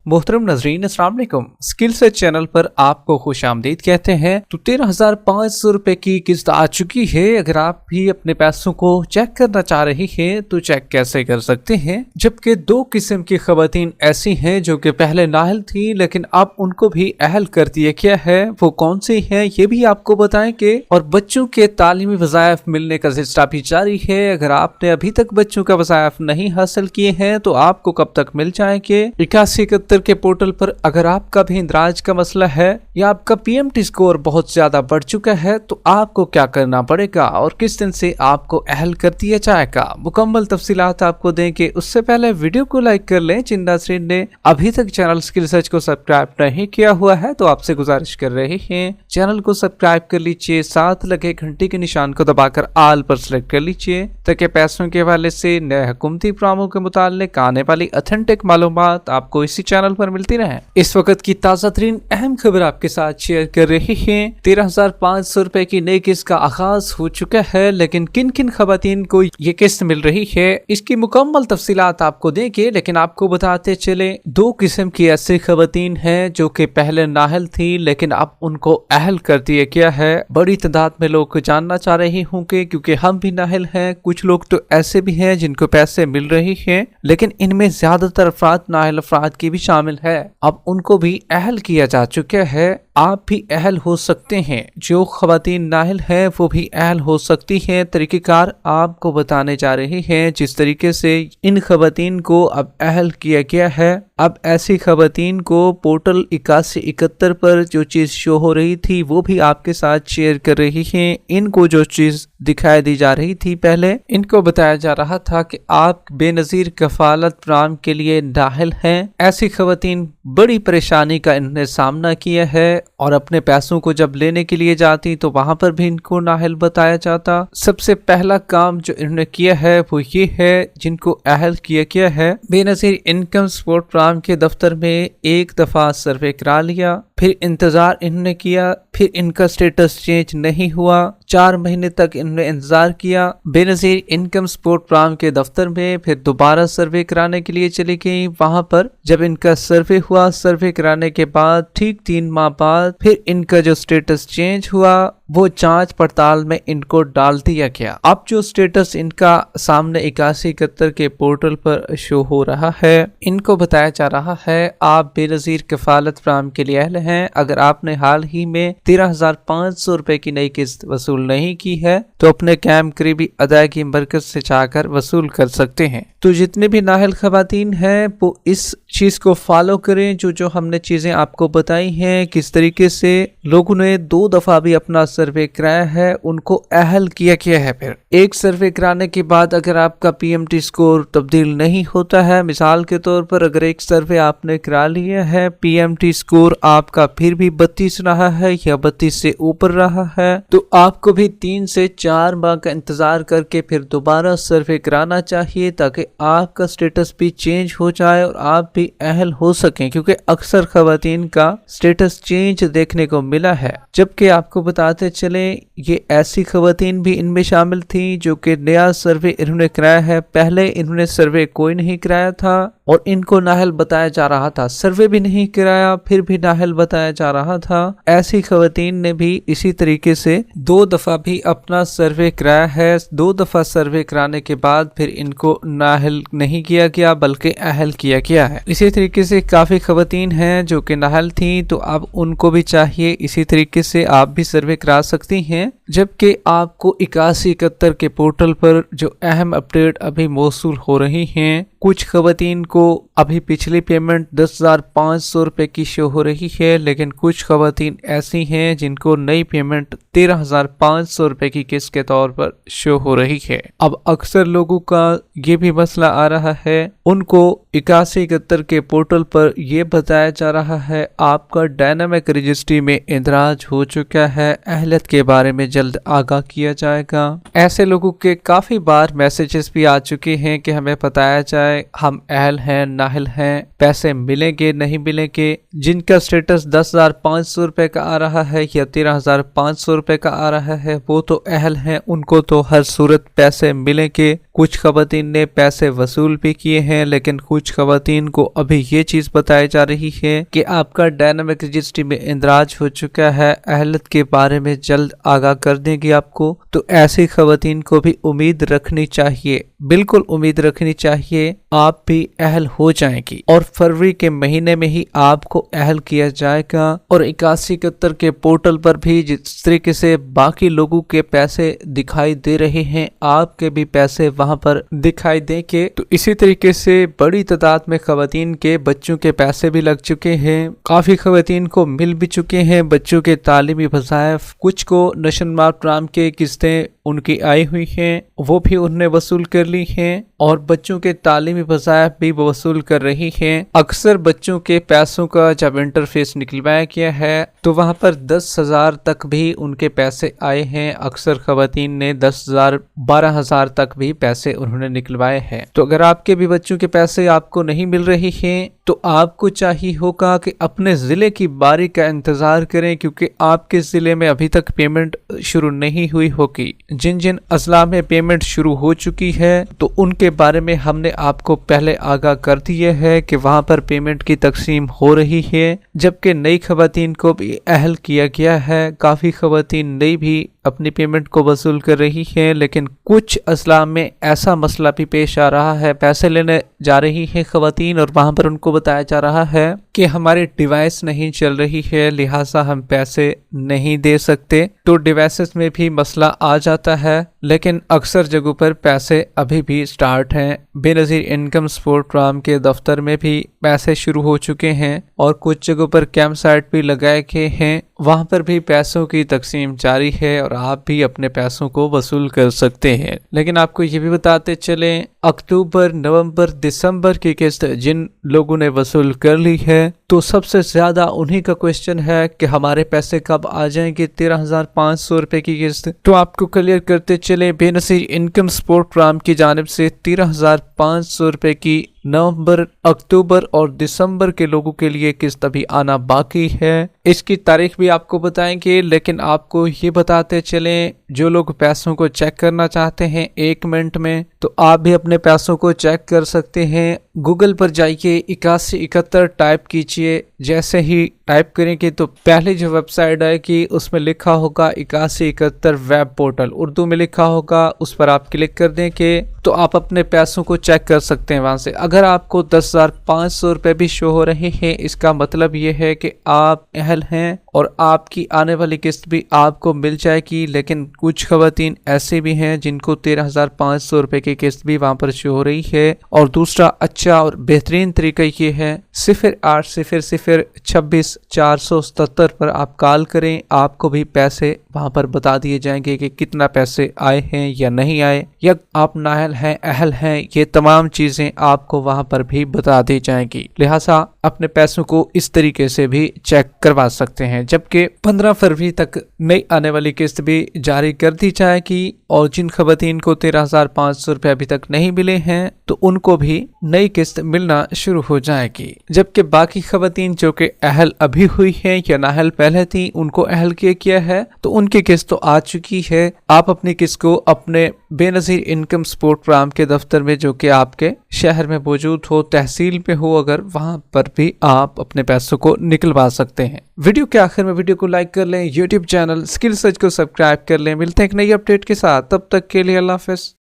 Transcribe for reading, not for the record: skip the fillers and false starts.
मोहतरम नजरीन अस्सलाम वालेकुम। स्किल सेट चैनल पर आपको खुशामदीद कहते हैं। तो 13,500 रुपए की किस्त आ चुकी है। अगर आप भी अपने पैसों को चेक करना चाह रही हैं तो चेक कैसे कर सकते हैं, जबकि दो किस्म की खवातीन ऐसी हैं जो कि पहले नाअहल थी लेकिन अब उनको भी अहल कर दिया गया है। वो कौन सी है ये भी आपको बताएंगे। और बच्चों के तालीमी वज़ाइफ मिलने का सिलसिला भी जारी है। अगर आपने अभी तक बच्चों का वज़ाइफ नहीं हासिल किए हैं तो आपको कब तक मिल जाएंगे। 8171 के पोर्टल पर अगर आपका भी इंदराज का मसला है या आपका पीएमटी स्कोर बहुत ज्यादा बढ़ चुका है तो आपको क्या करना पड़ेगा और किस दिन से आपको अहल कर दिया जाएगा, मुकम्मल तफसीलात आपको देंगे। उससे पहले वीडियो को लाइक कर लें। जिन नाज़रीन ने अभी तक चैनल स्किल सर्च को सब्सक्राइब नहीं किया हुआ है तो आपसे गुजारिश कर रहे हैं चैनल को सब्सक्राइब कर लीजिए, साथ लगे घंटी के निशान को दबाकर आल पर सिलेक्ट कर लीजिए ताकि पैसों के हवाले से नए हुकूमती प्रोग्रामों के मुताल्लिक आने वाली ऑथेंटिक मालूमात आपको इसी चैनल पर मिलती रहे। इस वक्त की ताज़ा तरीन अहम खबर आपके साथ शेयर कर रहे हैं। 13,500 रुपए की नई किस्त का आगाज हो चुका है, लेकिन किन किन खवातीन को ये किस्त मिल रही है इसकी मुकम्मल तफसीलात आपको देंगे। लेकिन आपको बताते चले दो किस्म की ऐसी खवातीन हैं जो कि पहले नाअहल थी लेकिन अब उनको अहल कर दिया गया है। बड़ी तादाद में लोग जानना चाह रहे होंगे क्योंकि हम भी नाअहल हैं, कुछ लोग तो ऐसे भी हैं जिनको पैसे मिल रहे हैं, लेकिन इनमें ज्यादातर अफराद नाअहल अफराद की भी शामिल है। अब उनको भी अहल किया जा चुका है। आप भी अहल हो सकते हैं। जो खवातीन नाअहल है वो भी अहल हो सकती हैं। तरीक़ेकार आपको बताने जा रहे हैं जिस तरीके से इन खवातीन को अब अहल किया गया है। अब ऐसी खवातीन को पोर्टल 8171 पर जो चीज शो हो रही थी वो भी आपके साथ शेयर कर रही हैं। इनको जो चीज दिखाई दी जा रही थी, पहले इनको बताया जा रहा था कि आप बेनजीर कफालत प्रोग्राम के लिए नाअहल हैं। ऐसी खवातीन बड़ी परेशानी का इन्होंने सामना किया है और अपने पैसों को जब लेने के लिए जाती तो वहां पर भी इनको नाअहल बताया जाता। सबसे पहला काम जो इन्होंने किया है वो ये है, जिनको अहल किया गया है, बेनजीर इनकम सपोर्ट प्रोग्राम के दफ्तर में एक दफा सर्वे करा लिया, फिर इंतजार इन्होंने किया, फिर इनका स्टेटस चेंज नहीं हुआ। 4 महीने तक इन्होंने इंतजार किया बेनजीर इनकम सपोर्ट प्रोग्राम के दफ्तर में, फिर दोबारा सर्वे कराने के लिए चली गई। वहां पर जब इनका सर्वे हुआ, सर्वे कराने के बाद ठीक 3 माह बाद फिर इनका जो स्टेटस चेंज हुआ वो जांच पड़ताल में इनको डाल दिया गया। अब जो स्टेटस इनका सामने 8171 के पोर्टल पर शो हो रहा है, इनको बताया जा रहा है आप बेनजीर कफालत प्रोग्राम के लिए अहल हैं। अगर आपने हाल ही में 13,500 रुपए की नई किस्त वसूल नहीं की है तो अपने कैम करीबी अदायगी मरकज से जाकर वसूल कर सकते हैं। तो जितने भी नाअहल खवातीन हैं वो इस चीज को फॉलो करें जो हमने चीजें आपको बताई हैं। किस तरीके से लोगों ने 2 दफा भी अपना सर्वे कराया है, उनको अहल किया गया है। फिर एक सर्वे कराने के बाद अगर आपका पीएमटी स्कोर तब्दील नहीं होता है, मिसाल के तौर पर अगर एक सर्वे आपने करा लिया है, पीएमटी स्कोर आपका फिर भी 32 रहा है या 32 से ऊपर रहा है, तो आपको भी 3 से 4 माह का इंतजार करके फिर दोबारा सर्वे कराना चाहिए ताकि आपका स्टेटस भी चेंज हो जाए और आप भी अहल हो सकें। क्योंकि अक्सर खवातीन का स्टेटस चेंज देखने को मिला है। जबकि आपको बताते चले ये ऐसी खवातीन भी इनमें शामिल थी जो कि नया सर्वे इन्होंने कराया है। पहले इन्होंने सर्वे कोई नहीं कराया था और इनको नाअहल बताया जा रहा था, सर्वे भी नहीं कराया फिर भी नाअहल बताया जा रहा था। ऐसी खवातीन ने भी इसी तरीके से 2 दफा भी अपना सर्वे कराया है। 2 दफा सर्वे कराने के बाद फिर इनको नाअहल नहीं किया गया बल्कि अहल किया गया है। इसी तरीके से काफी खवातीन हैं जो कि नाअहल थी, तो अब उनको भी चाहिए इसी तरीके से आप भी सर्वे करा सकती हैं। जबकि आपको 8171 के पोर्टल पर जो अहम अपडेट अभी मौसूल हो रही हैं, कुछ खवातीन को अभी पिछली पेमेंट 10,500 रुपए की शो हो रही है, लेकिन कुछ खवातीन ऐसी हैं जिनको नई पेमेंट 13,500 रुपए की किस्त के तौर पर शो हो रही है। अब अक्सर लोगों का ये भी मसला आ रहा है, उनको 8171 के पोर्टल पर यह बताया जा रहा है आपका डायनामिक रजिस्ट्री में इंदराज हो चुका है, अहलियत के बारे में जल्द आगाह किया जाएगा। ऐसे लोगों के काफी बार मैसेजेस भी आ चुके हैं कि हमें बताया जाए हम अहल हैं नाहल हैं, पैसे मिलेंगे नहीं मिलेंगे। जिनका स्टेटस 10,500 रुपए का आ रहा है या 13,500 रुपए का आ रहा है वो तो अहल हैं, उनको तो हर सूरत पैसे मिलेंगे। कुछ खवातीन ने पैसे वसूल भी किए हैं, लेकिन कुछ खवातीन को अभी ये चीज बताई जा रही है कि आपका डायनामिक रजिस्ट्री में इंदराज हो चुका है, अहलियत के बारे में जल्द आगाह कर देंगे आपको। तो ऐसी खवातीन को भी उम्मीद रखनी चाहिए, बिल्कुल उम्मीद रखनी चाहिए, आप भी अहल हो जाएंगी और फरवरी के महीने में ही आपको अहल किया जाएगा। और 8171 के पोर्टल पर भी जिस तरीके से बाकी लोगों के पैसे दिखाई दे रहे हैं, आपके भी पैसे वहां पर दिखाई देंगे। तो इसी तरीके से बड़ी तादाद में खवातीन के बच्चों के पैसे भी लग चुके हैं, काफी खवातीन को मिल भी चुके हैं बच्चों के तालीमी वज़ाइफ। कुछ को नेशनल मार्क प्रोग्राम के किस्तें उनकी आई हुई हैं, वो भी उन्होंने वसूल कर ली हैं और बच्चों के तालीमी वज़ाइफ भी वसूल कर रही हैं। अक्सर बच्चों के पैसों का जब इंटरफेस निकलवाया गया है तो वहां पर 10,000 तक भी उनके पैसे आए हैं। अक्सर खवातीन ने 10,000 12,000 तक भी पैसे उन्होंने निकलवाए हैं। तो अगर आपके भी बच्चों के पैसे आपको नहीं मिल रहे हैं तो आपको चाहिए होगा कि अपने जिले की बारी का इंतजार करें, क्योंकि आपके जिले में अभी तक पेमेंट शुरू नहीं हुई होगी। जिन जिन अजला में पेमेंट शुरू हो चुकी है तो उनके बारे में हमने आपको पहले आगाह कर दिया है कि वहां पर पेमेंट की तकसीम हो रही है, जबकि नई खवातीन को भी अहल किया गया है। काफी खवातीन नई भी अपनी पेमेंट को वसूल कर रही हैं, लेकिन कुछ अजला में ऐसा मसला भी पेश आ रहा है, पैसे लेने जा रही है खवातीन और वहां पर उनको बताया जा रहा है कि हमारी डिवाइस नहीं चल रही है, लिहाजा हम पैसे नहीं दे सकते। तो डिवाइसेस में भी मसला आ जाता है, लेकिन अक्सर जगहों पर पैसे अभी भी स्टार्ट हैं। बेनज़ीर इनकम सपोर्ट प्रोग्राम के दफ्तर में भी पैसे शुरू हो चुके हैं और कुछ जगहों पर कैंप साइट भी लगाए गए हैं, वहां पर भी पैसों की तकसीम जारी है और आप भी अपने पैसों को वसूल कर सकते हैं। लेकिन आपको ये भी बताते चलें, अक्टूबर, नवंबर, दिसंबर की किस्त जिन लोगों ने वसूल कर ली है तो सबसे ज्यादा उन्हीं का क्वेश्चन है कि हमारे पैसे कब आ जाएंगे 13,500 रुपए की किस्त। तो आपको क्लियर करते चले, बेनज़ीर इनकम सपोर्ट प्रोग्राम की जानिब से 13,500 रुपए की नवंबर, अक्टूबर और दिसंबर के लोगों के लिए किस्त अभी आना बाकी है। इसकी तारीख भी आपको बताएंगे, लेकिन आपको ये बताते चलें, जो लोग पैसों को चेक करना चाहते हैं 1 मिनट में, तो आप भी अपने पैसों को चेक कर सकते हैं। गूगल पर जाइए, 8171 टाइप कीजिए। जैसे ही टाइप करेंगे तो पहले जो वेबसाइट आएगी उसमें लिखा होगा 8171 वेब पोर्टल, उर्दू में लिखा होगा, उस पर आप क्लिक कर देंगे तो आप अपने पैसों को चेक कर सकते हैं वहां से। अगर आपको 10,500 रुपए भी शो हो रहे हैं, इसका मतलब ये है कि आप अहल हैं और आपकी आने वाली किस्त भी आपको मिल जाएगी। लेकिन कुछ खवातीन ऐसे भी हैं जिनको 13,500 रुपए की किस्त भी वहां पर शो हो रही है। और दूसरा अच्छा और बेहतरीन तरीका ये है, 0800264777 पर आप कॉल करें, आपको भी पैसे वहां पर बता दिए जाएंगे कि कितना पैसे आए हैं या नहीं आए, या आप नाअहल हैं, अहल हैं, ये तमाम चीजें आपको वहां पर भी बता दी जाएंगी। लिहाजा अपने पैसों को इस तरीके से भी चेक करवा सकते हैं। जबकि 15 फरवरी तक नई आने वाली किस्त भी जारी कर दी जाएगी और जिन खवातीन को 13,500 रुपए अभी तक नहीं मिले हैं तो उनको भी नई किस्त मिलना शुरू हो जाएगी। जबकि बाकी खवातीन जो कि अहल अभी हुई है या नाअहल पहले थी, उनको अहल किया है तो उनकी किस्त तो आ चुकी है। आप अपनी किस्त को अपने बेनज़ीर इनकम सपोर्ट प्रोग्राम के दफ्तर में जो कि आपके शहर में मौजूद हो, तहसील पे हो, अगर वहां पर भी आप अपने पैसों को निकलवा सकते हैं। वीडियो के आखिर में वीडियो को लाइक कर लें, यूट्यूब चैनल स्किल सर्च को सब्सक्राइब कर लें। मिलते हैं एक नई अपडेट के साथ, तब तक के लिए अल्लाह हाफ़िज़।